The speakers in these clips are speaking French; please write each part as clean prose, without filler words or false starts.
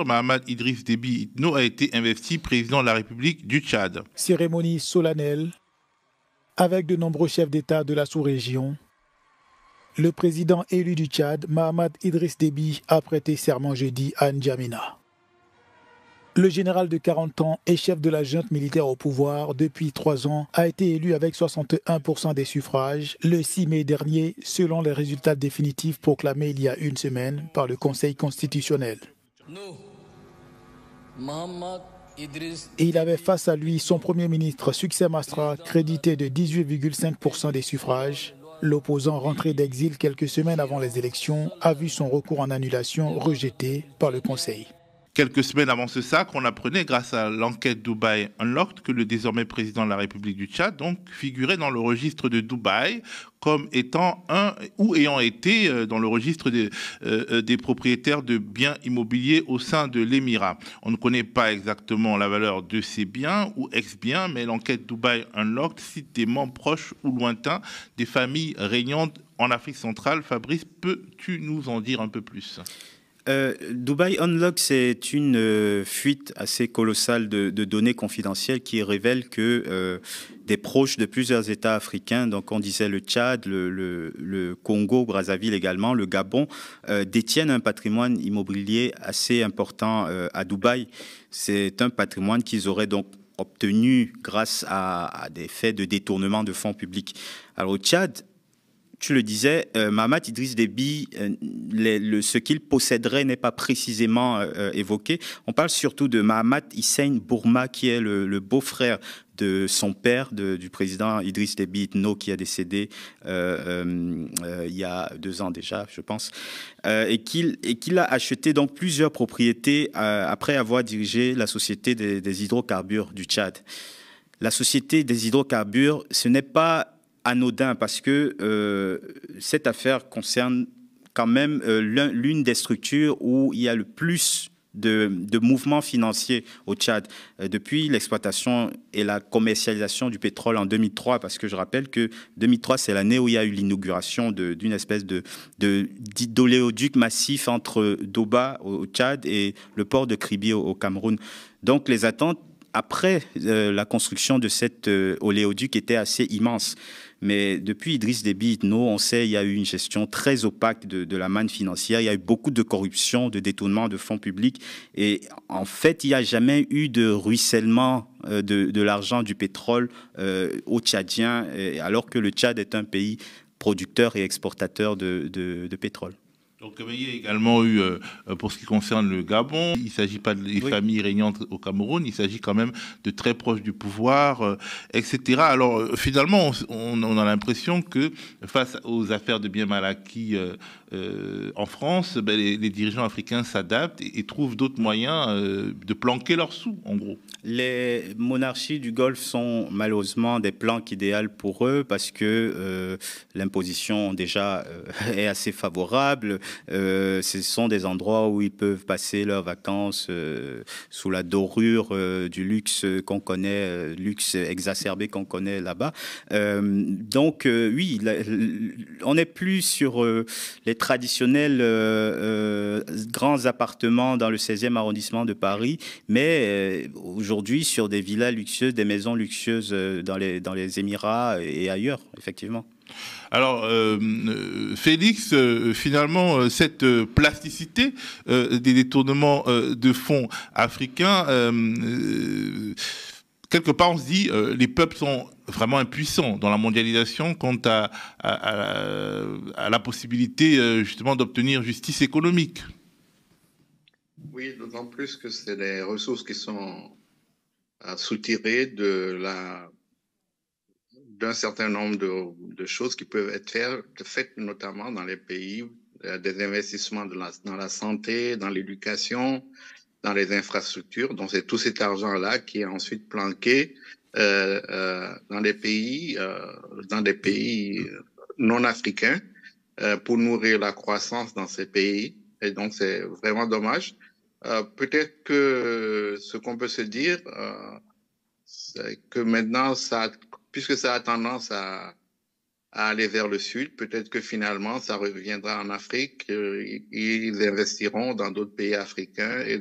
Mahamat Idriss Déby Itno a été investi président de la République du Tchad. Cérémonie solennelle avec de nombreux chefs d'État de la sous-région. Le président élu du Tchad, Mahamat Idriss Déby, a prêté serment jeudi à N'Djamena. Le général de 40 ans et chef de la junte militaire au pouvoir depuis 3 ans a été élu avec 61% des suffrages le 6 mai dernier, selon les résultats définitifs proclamés il y a une semaine par le Conseil constitutionnel. Et il avait face à lui son premier ministre Succès Masra, crédité de 18,5% des suffrages. L'opposant rentré d'exil quelques semaines avant les élections a vu son recours en annulation rejeté par le Conseil. Quelques semaines avant ce sacre, on apprenait grâce à l'enquête Dubaï Unlocked que le désormais président de la République du Tchad donc figurait dans le registre de Dubaï comme étant ayant été dans le registre des propriétaires de biens immobiliers au sein de l'Émirat. On ne connaît pas exactement la valeur de ces biens ou ex-biens, mais l'enquête Dubaï Unlocked cite des membres proches ou lointains des familles régnantes en Afrique centrale. Fabrice, peux-tu nous en dire un peu plus ? Dubaï Unlocked, c'est une fuite assez colossale de données confidentielles qui révèle que des proches de plusieurs États africains, donc on disait le Tchad, le Congo, Brazzaville également, le Gabon, détiennent un patrimoine immobilier assez important à Dubaï. C'est un patrimoine qu'ils auraient donc obtenu grâce à des faits de détournement de fonds publics. Alors au Tchad, tu le disais, Mahamat Idriss Déby, ce qu'il posséderait n'est pas précisément évoqué. On parle surtout de Mahamat Hissène Bourma, qui est le beau-frère de son père, du président Idriss Déby Itno, qui a décédé il y a 2 ans déjà, je pense, et qu'il a acheté donc plusieurs propriétés après avoir dirigé la Société des hydrocarbures du Tchad. La Société des hydrocarbures, ce n'est pas anodin parce que cette affaire concerne quand même l'une des structures où il y a le plus de mouvements financiers au Tchad depuis l'exploitation et la commercialisation du pétrole en 2003, parce que je rappelle que 2003 c'est l'année où il y a eu l'inauguration d'une espèce d'oléoduc massif entre Doba au Tchad et le port de Kribi au Cameroun. Donc les attentes après la construction de cet oléoduc étaient assez immenses. Mais depuis Idriss Déby Itno, on sait il y a eu une gestion très opaque de la manne financière. Il y a eu beaucoup de corruption, de détournement de fonds publics. Et en fait, il n'y a jamais eu de ruissellement de l'argent du pétrole aux Tchadiens, alors que le Tchad est un pays producteur et exportateur de pétrole. Donc, il y a également eu, pour ce qui concerne le Gabon, il ne s'agit pas des familles régnantes au Cameroun, il s'agit quand même de très proches du pouvoir, etc. Alors, finalement, on a l'impression que face aux affaires de biens mal acquis en France, les dirigeants africains s'adaptent et trouvent d'autres moyens de planquer leurs sous, en gros. Les monarchies du Golfe sont malheureusement des planques idéales pour eux parce que l'imposition déjà est assez favorable. Ce sont des endroits où ils peuvent passer leurs vacances sous la dorure du luxe qu'on connaît, luxe exacerbé qu'on connaît là-bas. Donc oui, on n'est plus sur les traditionnels grands appartements dans le 16e arrondissement de Paris, mais aujourd'hui sur des villas luxueuses, des maisons luxueuses dans les Émirats et ailleurs, effectivement. Alors, Félix, finalement, cette plasticité des détournements de fonds africains, quelque part, on se dit les peuples sont vraiment impuissants dans la mondialisation quant à la possibilité, justement, d'obtenir justice économique. Oui, d'autant plus que c'est des ressources qui sont soutirées d'un certain nombre de choses qui peuvent être faites notamment dans les pays, des investissements dans la santé, dans l'éducation, dans les infrastructures. Donc, c'est tout cet argent-là qui est ensuite planqué dans des pays non africains pour nourrir la croissance dans ces pays. Et donc, c'est vraiment dommage. Peut-être que ce qu'on peut se dire, c'est que maintenant, puisque ça a tendance à à aller vers le sud. Peut-être que finalement, ça reviendra en Afrique. Ils investiront dans d'autres pays africains et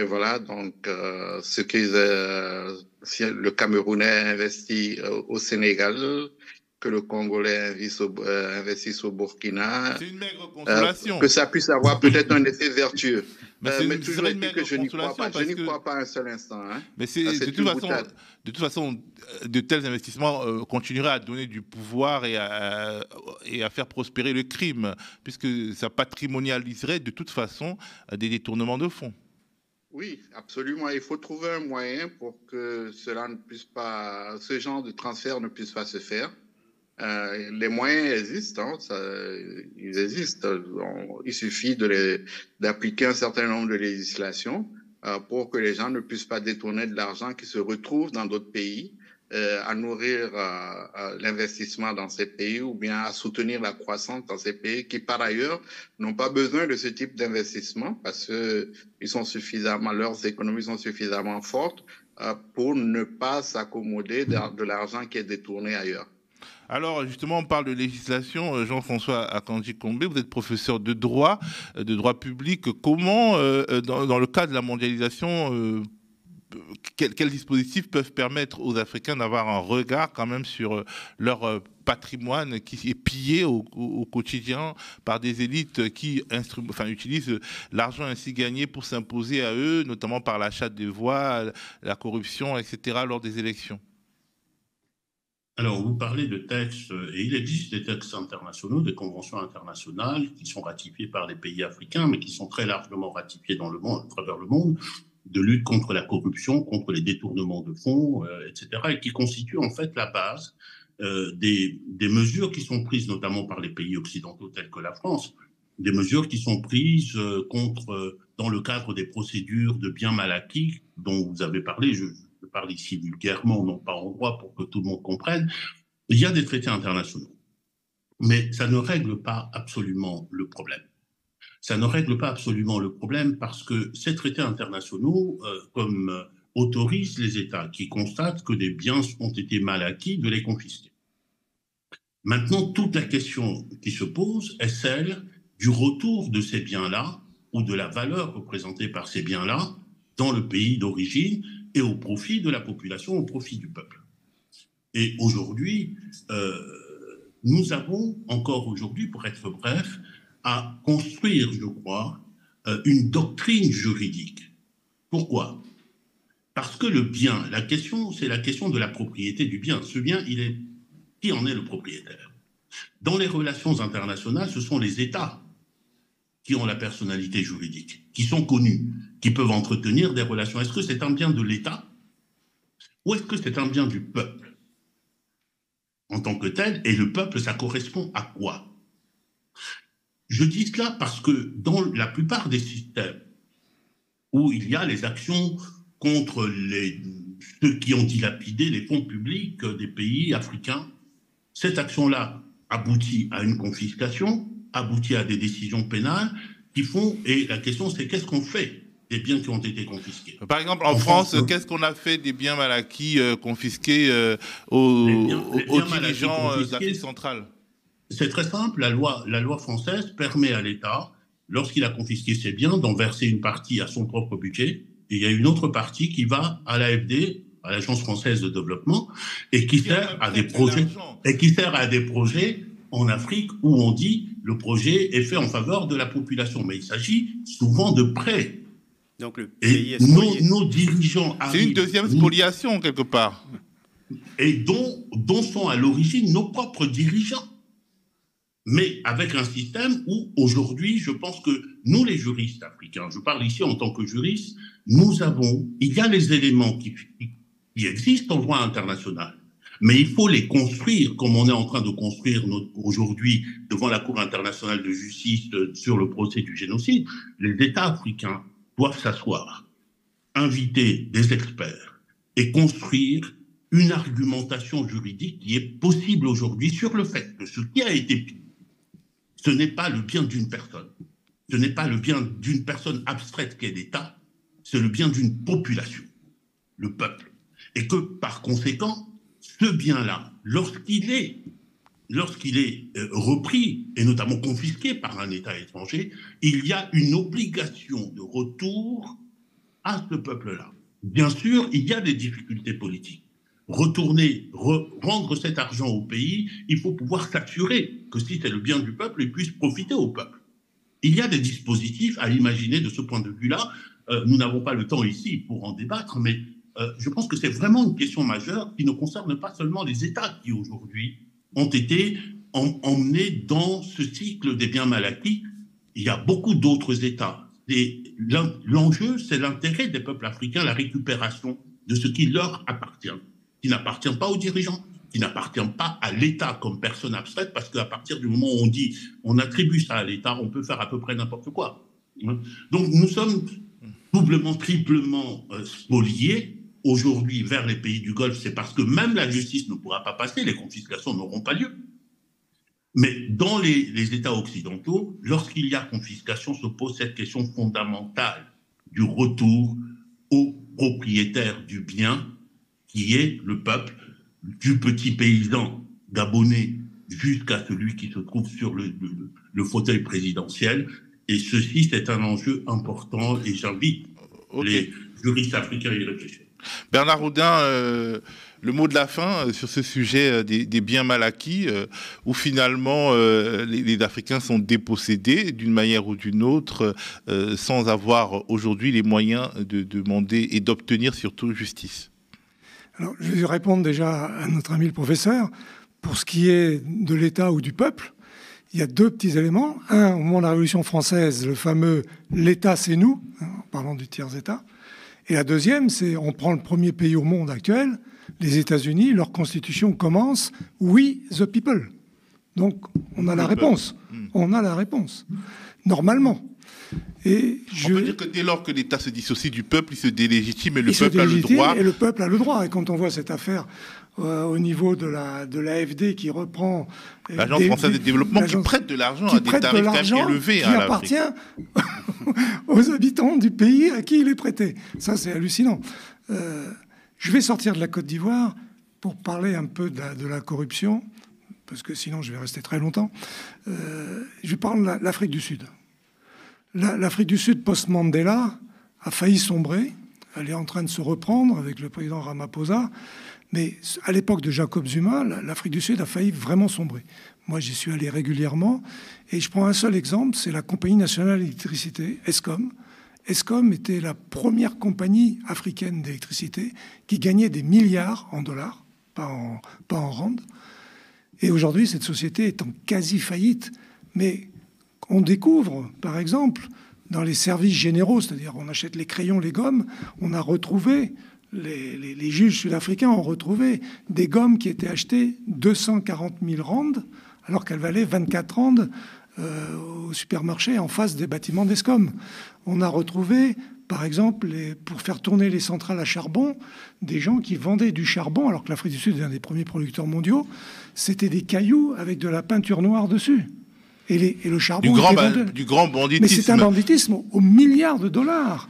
voilà. Donc, si le Camerounais investit au Sénégal, que le Congolais investisse au Burkina, c'est une maigre consolation. Que ça puisse avoir peut-être un effet vertueux. Mais toujours est-il que je n'y crois pas. Je n'y crois pas un seul instant. Hein. Mais de toute façon, de tels investissements continueraient à donner du pouvoir et à faire prospérer le crime, puisque ça patrimonialiserait de toute façon des détournements de fonds. Oui, absolument. Il faut trouver un moyen pour que ce genre de transfert ne puisse pas se faire. Les moyens existent, ils existent. Il suffit d'appliquer un certain nombre de législations pour que les gens ne puissent pas détourner de l'argent qui se retrouve dans d'autres pays, à nourrir l'investissement dans ces pays ou bien à soutenir la croissance dans ces pays qui, par ailleurs, n'ont pas besoin de ce type d'investissement parce que leurs économies sont suffisamment fortes pour ne pas s'accommoder de l'argent qui est détourné ailleurs. Alors justement, on parle de législation. Jean-François Akanji-Kombe, vous êtes professeur de droit public. Comment, dans le cadre de la mondialisation, quels dispositifs peuvent permettre aux Africains d'avoir un regard quand même sur leur patrimoine qui est pillé au quotidien par des élites qui utilisent l'argent ainsi gagné pour s'imposer à eux, notamment par l'achat de voix, la corruption, etc., lors des élections? Alors, vous parlez de textes, et il existe des textes internationaux, des conventions internationales qui sont ratifiées par les pays africains, mais qui sont très largement ratifiées dans le monde, à travers le monde, de lutte contre la corruption, contre les détournements de fonds, etc., et qui constituent en fait la base des mesures qui sont prises notamment par les pays occidentaux tels que la France, des mesures qui sont prises dans le cadre des procédures de biens mal acquis dont vous avez parlé. Je parle ici vulgairement, non pas en droit, pour que tout le monde comprenne. Il y a des traités internationaux, mais ça ne règle pas absolument le problème. Ça ne règle pas absolument le problème parce que ces traités internationaux, autorisent les États qui constatent que des biens ont été mal acquis de les confisquer. Maintenant, toute la question qui se pose est celle du retour de ces biens-là ou de la valeur représentée par ces biens-là dans le pays d'origine et au profit de la population, au profit du peuple. Et aujourd'hui, nous avons encore aujourd'hui, pour être bref, à construire, je crois, une doctrine juridique. Pourquoi? Parce que le bien, c'est la question de la propriété du bien. Ce bien, qui en est le propriétaire? Dans les relations internationales, ce sont les États qui ont la personnalité juridique, qui sont connus, qui peuvent entretenir des relations. Est-ce que c'est un bien de l'État ou est-ce que c'est un bien du peuple en tant que tel? Et le peuple, ça correspond à quoi? Je dis cela parce que dans la plupart des systèmes où il y a les actions contre ceux qui ont dilapidé les fonds publics des pays africains, cette action-là aboutit à une confiscation, aboutit à des décisions pénales et la question c'est qu'est-ce qu'on fait des biens qui ont été confisqués? Par exemple, en France, qu'est-ce qu'on a fait des biens mal acquis confisqués aux dirigeants de l'Afrique centrale? C'est très simple, la loi française permet à l'État, lorsqu'il a confisqué ses biens, d'en verser une partie à son propre budget, et il y a une autre partie qui va à l'AFD, à l'Agence française de développement, et qui sert à des projets en Afrique où on dit le projet est fait en faveur de la population, mais il s'agit souvent de prêts. Donc le pays est nos dirigeants arrivent... C'est une deuxième spoliation quelque part. Et dont sont à l'origine nos propres dirigeants. Mais avec un système où aujourd'hui, je pense que nous les juristes africains, je parle ici en tant que juriste, il y a les éléments qui existent en droit international. Mais il faut les construire comme on est en train de construire aujourd'hui devant la Cour internationale de justice sur le procès du génocide. Les États africains doivent s'asseoir, inviter des experts et construire une argumentation juridique qui est possible aujourd'hui sur le fait que ce qui a été pillé, ce n'est pas le bien d'une personne. Ce n'est pas le bien d'une personne abstraite qu'est l'État, c'est le bien d'une population, le peuple. Et que par conséquent, ce bien-là, lorsqu'il est repris, et notamment confisqué par un État étranger, il y a une obligation de retour à ce peuple-là. Bien sûr, il y a des difficultés politiques. Rendre cet argent au pays, il faut pouvoir s'assurer que si c'est le bien du peuple, il puisse profiter au peuple. Il y a des dispositifs à imaginer de ce point de vue-là. Nous n'avons pas le temps ici pour en débattre, mais je pense que c'est vraiment une question majeure qui ne concerne pas seulement les États qui aujourd'hui ont été emmenés dans ce cycle des biens mal acquis. Il y a beaucoup d'autres États. L'enjeu, c'est l'intérêt des peuples africains, la récupération de ce qui leur appartient, qui n'appartient pas aux dirigeants, qui n'appartient pas à l'État comme personne abstraite, parce qu'à partir du moment où on attribue ça à l'État, on peut faire à peu près n'importe quoi. Donc nous sommes doublement, triplement spoliés aujourd'hui vers les pays du Golfe. C'est parce que même la justice ne pourra pas passer, les confiscations n'auront pas lieu. Mais dans les États occidentaux, lorsqu'il y a confiscation, se pose cette question fondamentale du retour au propriétaire du bien, qui est le peuple, du petit paysan gabonais jusqu'à celui qui se trouve sur le fauteuil présidentiel. Et ceci, c'est un enjeu important et j'invite les juristes africains à y réfléchir. Bernard Oudin, le mot de la fin sur ce sujet des biens mal acquis, où finalement les Africains sont dépossédés d'une manière ou d'une autre, sans avoir aujourd'hui les moyens de demander et d'obtenir surtout justice. Alors, je vais répondre déjà à notre ami le professeur. Pour ce qui est de l'État ou du peuple, il y a deux petits éléments. Un, au moment de la Révolution française, le fameux « l'État, c'est nous », en parlant du tiers-État. Et la deuxième, c'est on prend le premier pays au monde actuel, les États-Unis, leur constitution commence « We the people ». Donc, on a la réponse. On a la réponse. Normalement. Et on peut dire que dès lors que l'État se dissocie du peuple, il se délégitime et le peuple a le droit. Et le peuple a le droit. Et quand on voit cette affaire au niveau de l'AFD qui reprend... L'Agence française de développement qui prête de l'argent à des tarifs quand même élevés. Qui appartient aux habitants du pays à qui il est prêté. Ça, c'est hallucinant. Je vais sortir de la Côte d'Ivoire pour parler un peu de la corruption, parce que sinon je vais rester très longtemps. Je parle de l'Afrique du Sud. L'Afrique du Sud, post-Mandela, a failli sombrer. Elle est en train de se reprendre avec le président Ramaphosa. Mais à l'époque de Jacob Zuma, l'Afrique du Sud a failli vraiment sombrer. Moi, j'y suis allé régulièrement. Et je prends un seul exemple, c'est la Compagnie nationale d'électricité, Eskom. Eskom était la première compagnie africaine d'électricité qui gagnait des milliards en dollars, pas en rand. Et aujourd'hui, cette société est en quasi-faillite. Mais on découvre, par exemple, dans les services généraux, c'est-à-dire on achète les crayons, les gommes, on a retrouvé, les juges sud-africains ont retrouvé des gommes qui étaient achetées 240 000 rands, alors qu'elles valaient 24 rands au supermarché en face des bâtiments d'Eskom. On a retrouvé, par exemple, pour faire tourner les centrales à charbon, des gens qui vendaient du charbon, alors que l'Afrique du Sud est un des premiers producteurs mondiaux, c'était des cailloux avec de la peinture noire dessus. Et le charbon du grand banditisme. Mais c'est un banditisme aux milliards de dollars.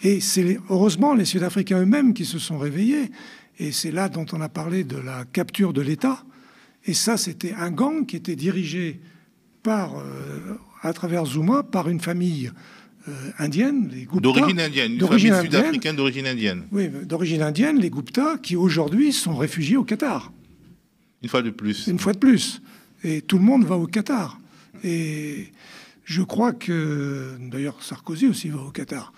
Et c'est heureusement les Sud-Africains eux-mêmes qui se sont réveillés. Et c'est là dont on a parlé de la capture de l'État. Et ça, c'était un gang qui était dirigé à travers Zuma par une famille indienne, les Gupta. D'origine indienne, une famille sud-africaine d'origine indienne. Oui, d'origine indienne, les Gupta, qui aujourd'hui sont réfugiés au Qatar. Une fois de plus. Une fois de plus. Et tout le monde va au Qatar. Et je crois que, d'ailleurs, Sarkozy aussi va au Qatar.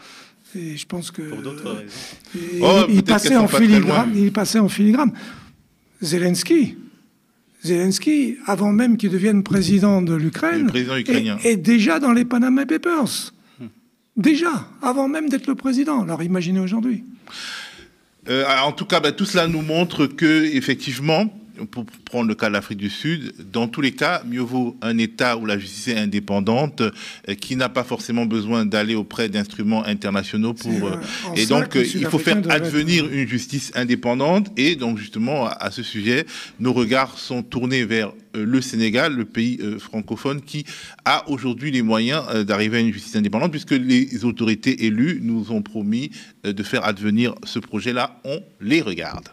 Et je pense que... Pour d'autres raisons. Il passait en filigrane. Il passait en filigrane. Zelensky, avant même qu'il devienne président de l'Ukraine, est déjà dans les Panama Papers. Déjà, avant même d'être le président. Alors imaginez aujourd'hui. En tout cas, tout cela nous montre que, effectivement, pour prendre le cas de l'Afrique du Sud, dans tous les cas, mieux vaut un État où la justice est indépendante, qui n'a pas forcément besoin d'aller auprès d'instruments internationaux pour... et donc, il faut faire advenir une justice indépendante. Et donc, justement, à ce sujet, nos regards sont tournés vers le Sénégal, le pays francophone, qui a aujourd'hui les moyens d'arriver à une justice indépendante, puisque les autorités élues nous ont promis de faire advenir ce projet-là. On les regarde.